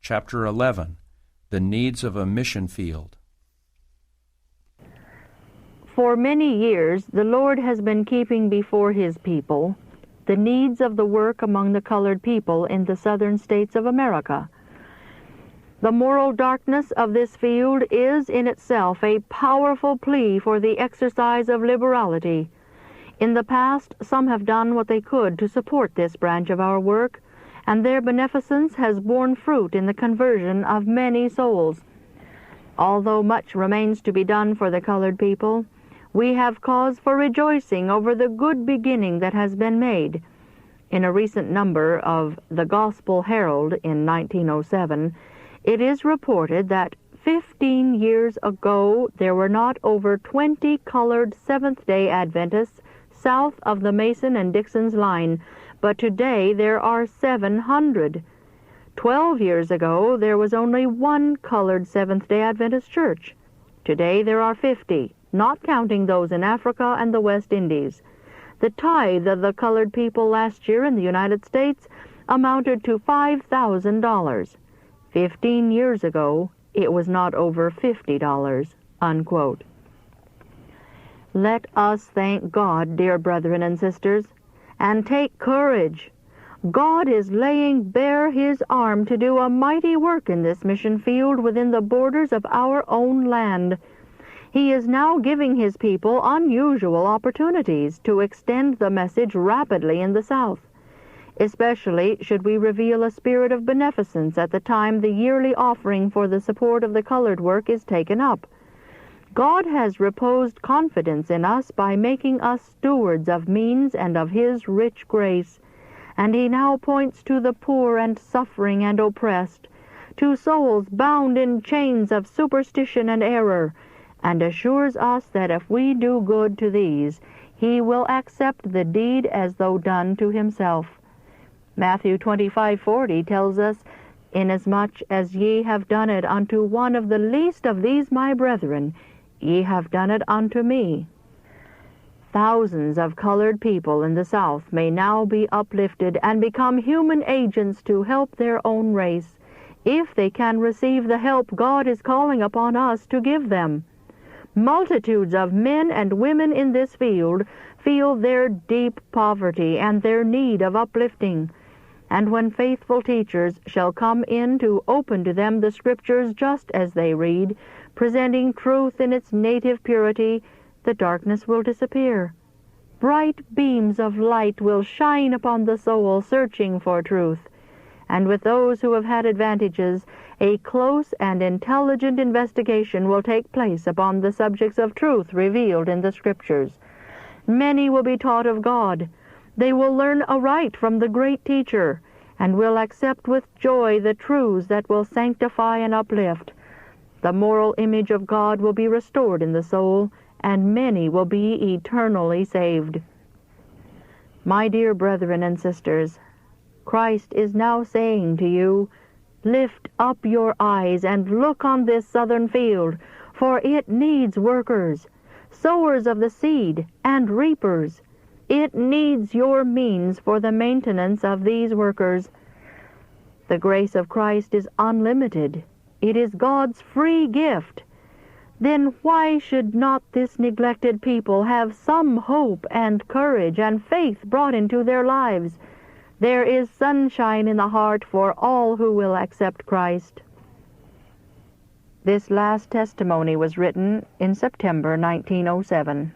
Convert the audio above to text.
Chapter 11, The Needs of a Mission Field. For many years, the Lord has been keeping before His people the needs of the work among the colored people in the southern states of America. The moral darkness of this field is in itself a powerful plea for the exercise of liberality. In the past, some have done what they could to support this branch of our work, and their beneficence has borne fruit in the conversion of many souls. Although much remains to be done for the colored people, we have cause for rejoicing over the good beginning that has been made. In a recent number of the Gospel Herald in 1907, it is reported that 15 years ago there were not over 20 colored Seventh-day Adventists south of the Mason and Dixon's line, but today there are 700. 12 years ago there was only one colored Seventh-day Adventist Church. Today there are 50, not counting those in Africa and the West Indies. The tithe of the colored people last year in the United States amounted to $5,000. 15 years ago, it was not over $50, unquote. Let us thank God, dear brethren and sisters, and take courage. God is laying bare His arm to do a mighty work in this mission field within the borders of our own land. He is now giving His people unusual opportunities to extend the message rapidly in the South. Especially should we reveal a spirit of beneficence at the time the yearly offering for the support of the colored work is taken up. God has reposed confidence in us by making us stewards of means and of His rich grace, and He now points to the poor and suffering and oppressed, to souls bound in chains of superstition and error, and assures us that if we do good to these, He will accept the deed as though done to Himself. Matthew 25:40 tells us, "Inasmuch as ye have done it unto one of the least of these my brethren, ye have done it unto me." Thousands of colored people in the South may now be uplifted and become human agents to help their own race, if they can receive the help God is calling upon us to give them. Multitudes of men and women in this field feel their deep poverty and their need of uplifting. And when faithful teachers shall come in to open to them the Scriptures just as they read, presenting truth in its native purity, the darkness will disappear. Bright beams of light will shine upon the soul searching for truth. And with those who have had advantages, a close and intelligent investigation will take place upon the subjects of truth revealed in the Scriptures. Many will be taught of God. They will learn aright from the great teacher, and will accept with joy the truths that will sanctify and uplift. The moral image of God will be restored in the soul, and many will be eternally saved. My dear brethren and sisters, Christ is now saying to you, lift up your eyes and look on this southern field, for it needs workers, sowers of the seed, and reapers. It needs your means for the maintenance of these workers. The grace of Christ is unlimited. It is God's free gift. Then why should not this neglected people have some hope and courage and faith brought into their lives? There is sunshine in the heart for all who will accept Christ. This last testimony was written in September 1907.